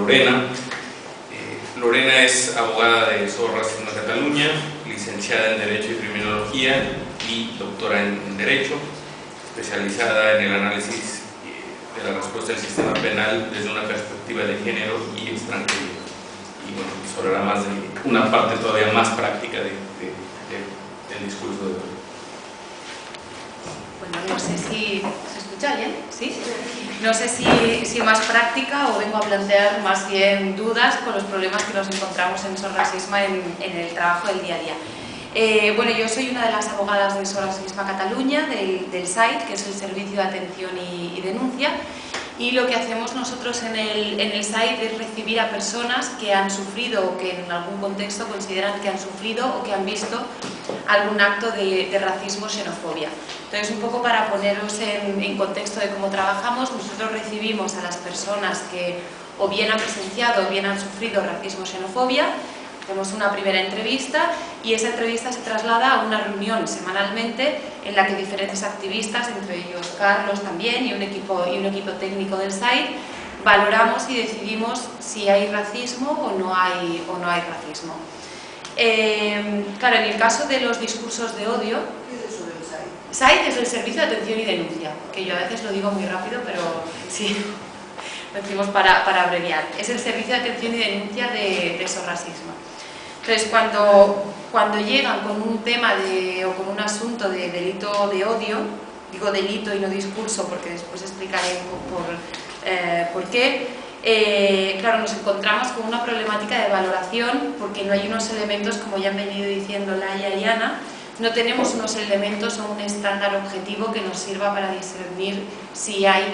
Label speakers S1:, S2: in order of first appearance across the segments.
S1: Lorena. Lorena es abogada de SOS Racismo Cataluña, licenciada en Derecho y Criminología y doctora en Derecho, especializada en el análisis de la respuesta del sistema penal desde una perspectiva de género y extranjería. Y bueno, nos hablará más de una parte todavía más práctica del discurso de hoy.
S2: Bueno, no sé si se escucha bien, ¿sí? No sé si más práctica o vengo a plantear más bien dudas con los problemas que nos encontramos en SOS Racismo en el trabajo del día a día. Bueno, yo soy una de las abogadas de SOS Racismo Cataluña, del SAID, que es el Servicio de Atención y Denuncia, y lo que hacemos nosotros en el SAID es recibir a personas que han sufrido o que en algún contexto consideran que han sufrido o que han visto algún acto de racismo o xenofobia. Entonces, un poco para poneros en contexto de cómo trabajamos, nosotros recibimos a las personas que o bien han presenciado o bien han sufrido racismo o xenofobia, hacemos una primera entrevista y esa entrevista se traslada a una reunión semanalmente en la que diferentes activistas, entre ellos Carlos también y un equipo técnico del SAID, valoramos y decidimos si hay racismo o no hay racismo. Claro, en el caso de los discursos de odio,
S3: ¿Qué es eso del SAID?
S2: SAID es el Servicio de Atención y Denuncia, que yo a veces lo digo muy rápido, pero sí, lo decimos para abreviar. Es el Servicio de Atención y Denuncia de SOS Racismo. Entonces, cuando llegan con un tema o con un asunto de delito de odio, digo delito y no discurso porque después explicaré por qué, claro, nos encontramos con una problemática de valoración porque no hay unos elementos, como ya han venido diciendo Laia y Ana, no tenemos unos elementos o un estándar objetivo que nos sirva para discernir si hay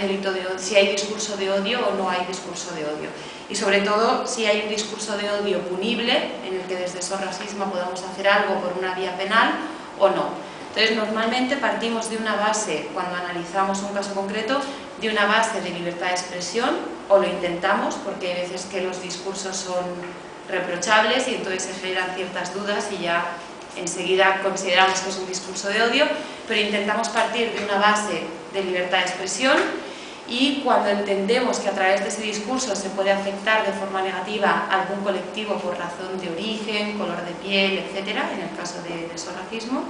S2: discurso de odio o no hay discurso de odio. Y sobre todo, si hay un discurso de odio punible, en el que desde SOS Racismo podamos hacer algo por una vía penal o no. Entonces, normalmente partimos de una base, cuando analizamos un caso concreto, de una base de libertad de expresión, o lo intentamos, porque hay veces que los discursos son reprochables y entonces se generan ciertas dudas y ya enseguida consideramos que es un discurso de odio, pero intentamos partir de una base de libertad de expresión y cuando entendemos que a través de ese discurso se puede afectar de forma negativa a algún colectivo por razón de origen, color de piel, etcétera, en el caso de SOS Racismo,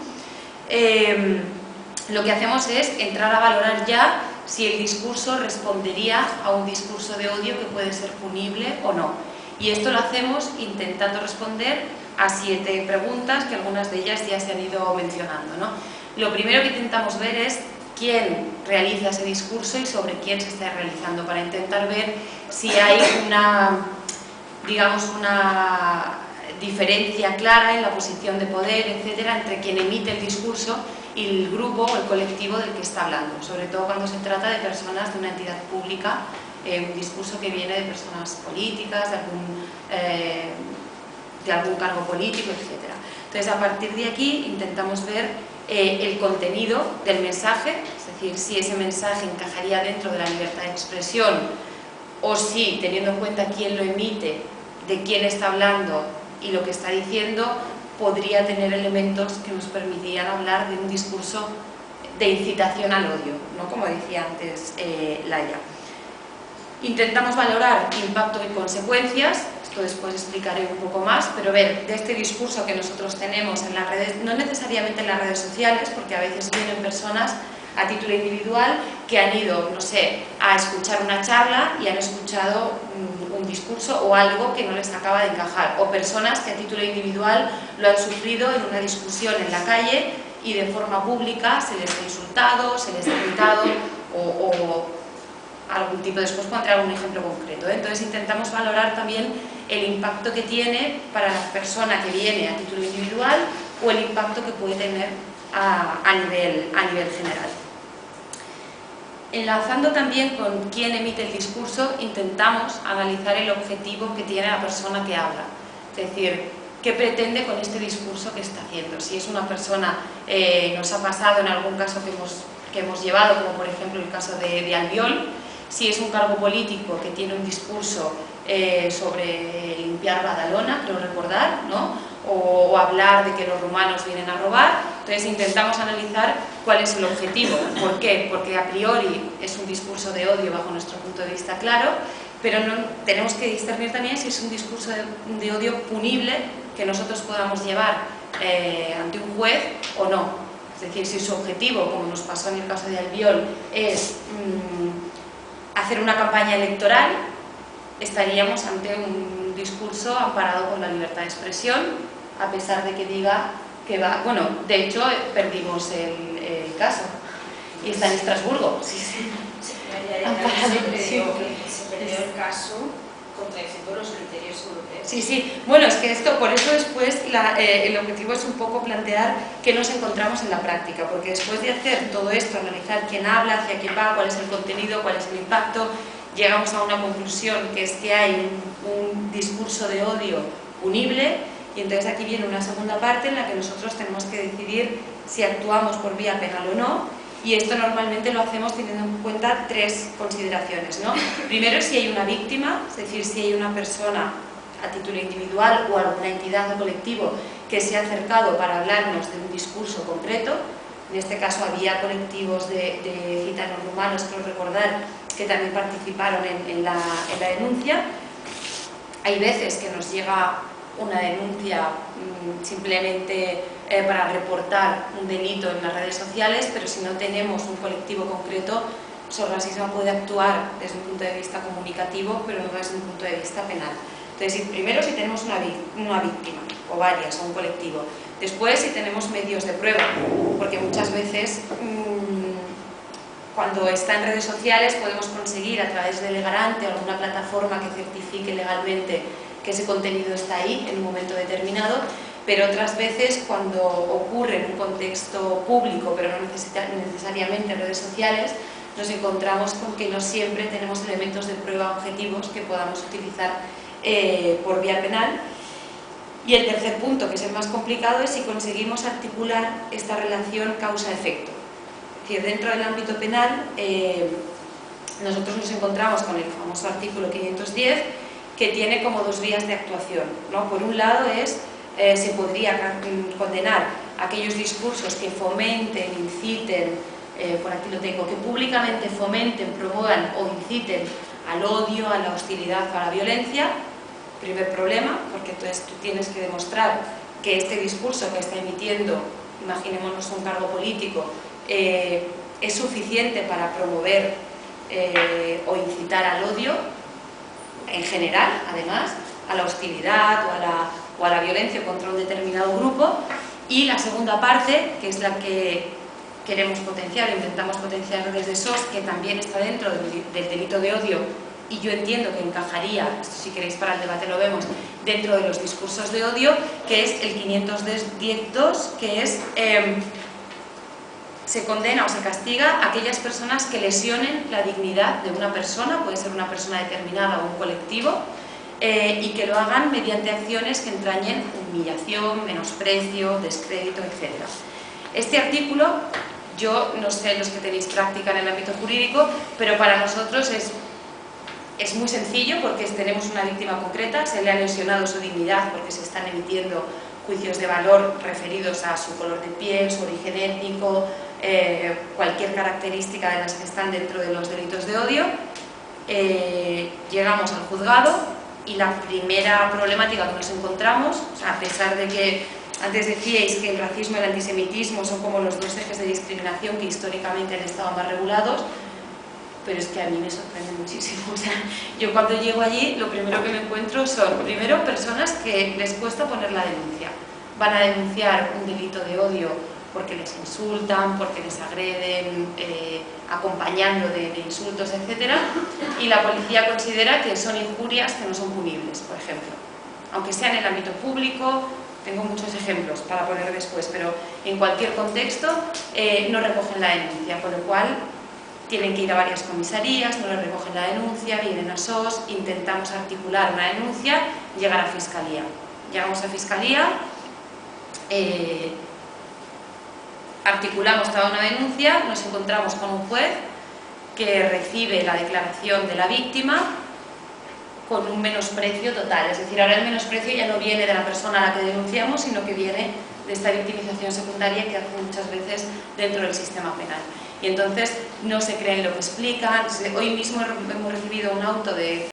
S2: lo que hacemos es entrar a valorar ya si el discurso respondería a un discurso de odio que puede ser punible o no. Y esto lo hacemos intentando responder a 7 preguntas, que algunas de ellas ya se han ido mencionando, ¿no? Lo primero que intentamos ver es quién realiza ese discurso y sobre quién se está realizando, para intentar ver si hay una diferencia clara en la posición de poder, etcétera, entre quien emite el discurso y el grupo o el colectivo del que está hablando, sobre todo cuando se trata de personas de una entidad pública, un discurso que viene de personas políticas, de algún cargo político, etcétera. Entonces, a partir de aquí intentamos ver el contenido del mensaje, es decir, si ese mensaje encajaría dentro de la libertad de expresión o si, teniendo en cuenta quién lo emite, de quién está hablando y lo que está diciendo, podría tener elementos que nos permitirían hablar de un discurso de incitación al odio, ¿no? Como decía antes Laia. Intentamos valorar impacto y consecuencias, esto después explicaré un poco más, pero ver de este discurso que nosotros tenemos en las redes, no necesariamente en las redes sociales, porque a veces vienen personas a título individual que han ido, no sé, a escuchar una charla y han escuchado un discurso o algo que no les acaba de encajar, o personas que a título individual lo han sufrido en una discusión en la calle y de forma pública se les ha insultado, se les ha gritado o algún tipo, después pondré algún ejemplo concreto, ¿eh? Entonces intentamos valorar también el impacto que tiene para la persona que viene a título individual o el impacto que puede tener a nivel general. Enlazando también con quién emite el discurso, intentamos analizar el objetivo que tiene la persona que habla, es decir, qué pretende con este discurso que está haciendo. Si es una persona, nos ha pasado en algún caso que hemos llevado, como por ejemplo el caso de Albiol, si es un cargo político que tiene un discurso sobre limpiar Badalona, creo recordar, ¿no? O hablar de que los rumanos vienen a robar. Entonces intentamos analizar cuál es el objetivo. ¿Por qué? Porque a priori es un discurso de odio bajo nuestro punto de vista claro, pero tenemos que discernir también si es un discurso de odio punible que nosotros podamos llevar ante un juez o no. Es decir, si su objetivo, como nos pasó en el caso de Albiol, es hacer una campaña electoral, estaríamos ante un discurso amparado por la libertad de expresión, a pesar de que diga que va... Bueno, de hecho, perdimos el caso y está en Estrasburgo. Sí, sí.
S3: Se perdió el caso contradiciendo los criterios europeos.
S2: Sí, sí. Bueno, es que esto, por eso después el objetivo es un poco plantear qué nos encontramos en la práctica, porque después de hacer todo esto, analizar quién habla, hacia quién va, cuál es el contenido, cuál es el impacto, llegamos a una conclusión, que es que hay un discurso de odio punible, y entonces aquí viene una segunda parte en la que nosotros tenemos que decidir si actuamos por vía penal o no, y esto normalmente lo hacemos teniendo en cuenta tres consideraciones, ¿no? Primero, si hay una víctima, es decir, si hay una persona a título individual o alguna entidad o colectivo que se ha acercado para hablarnos de un discurso concreto. En este caso había colectivos de gitanos rumanos, creo recordar, que también participaron en la denuncia. Hay veces que nos llega una denuncia simplemente para reportar un delito en las redes sociales, pero si no tenemos un colectivo concreto, Sorracismo puede actuar desde un punto de vista comunicativo, pero no desde un punto de vista penal. Entonces, primero si tenemos una víctima, o varias, o un colectivo. Después, si tenemos medios de prueba, porque muchas veces cuando está en redes sociales podemos conseguir a través de Legarante o alguna plataforma que certifique legalmente que ese contenido está ahí en un momento determinado, pero otras veces cuando ocurre en un contexto público, pero no necesariamente en redes sociales, nos encontramos con que no siempre tenemos elementos de prueba objetivos que podamos utilizar por vía penal. Y el tercer punto, que es el más complicado, es si conseguimos articular esta relación causa-efecto. Es decir, dentro del ámbito penal, nosotros nos encontramos con el famoso artículo 510, que tiene como dos vías de actuación, ¿no? Por un lado se podría condenar aquellos discursos que fomenten, inciten, por aquí lo tengo, que públicamente fomenten, promuevan o inciten al odio, a la hostilidad o a la violencia. Primer problema, porque entonces tú tienes que demostrar que este discurso que está emitiendo, imaginémonos un cargo político, es suficiente para promover o incitar al odio, en general, además, a la hostilidad o a la violencia contra un determinado grupo. Y la segunda parte, que es la que queremos potenciar, intentamos potenciar desde SOS, que también está dentro del delito de odio, y yo entiendo que encajaría, si queréis para el debate lo vemos, dentro de los discursos de odio, que es el 510.2, que es se condena o se castiga a aquellas personas que lesionen la dignidad de una persona, puede ser una persona determinada o un colectivo, y que lo hagan mediante acciones que entrañen humillación, menosprecio, descrédito, etc. Este artículo, yo no sé los que tenéis práctica en el ámbito jurídico, pero para nosotros es muy sencillo, porque tenemos una víctima concreta, se le ha lesionado su dignidad porque se están emitiendo juicios de valor referidos a su color de piel, su origen étnico, cualquier característica de las que están dentro de los delitos de odio. Llegamos al juzgado y la primera problemática que nos encontramos, o sea, a pesar de que antes decíais que el racismo y el antisemitismo son como los dos ejes de discriminación que históricamente han estado más regulados, pero es que a mí me sorprende muchísimo. O sea, yo cuando llego allí lo primero que me encuentro son, primero, personas que les cuesta poner la denuncia. Van a denunciar un delito de odio porque les insultan, porque les agreden, acompañando de insultos, etc. Y la policía considera que son injurias que no son punibles, por ejemplo. Aunque sea en el ámbito público, tengo muchos ejemplos para poner después, pero en cualquier contexto no recogen la denuncia, con lo cual tienen que ir a varias comisarías, no les recogen la denuncia, vienen a SOS, intentamos articular una denuncia, llegar a Fiscalía. Llegamos a Fiscalía, articulamos toda una denuncia, nos encontramos con un juez que recibe la declaración de la víctima con un menosprecio total. Es decir, ahora el menosprecio ya no viene de la persona a la que denunciamos, sino que viene de esta victimización secundaria que hace muchas veces dentro del sistema penal. Y entonces no se creen lo que explican. Hoy mismo hemos recibido un auto de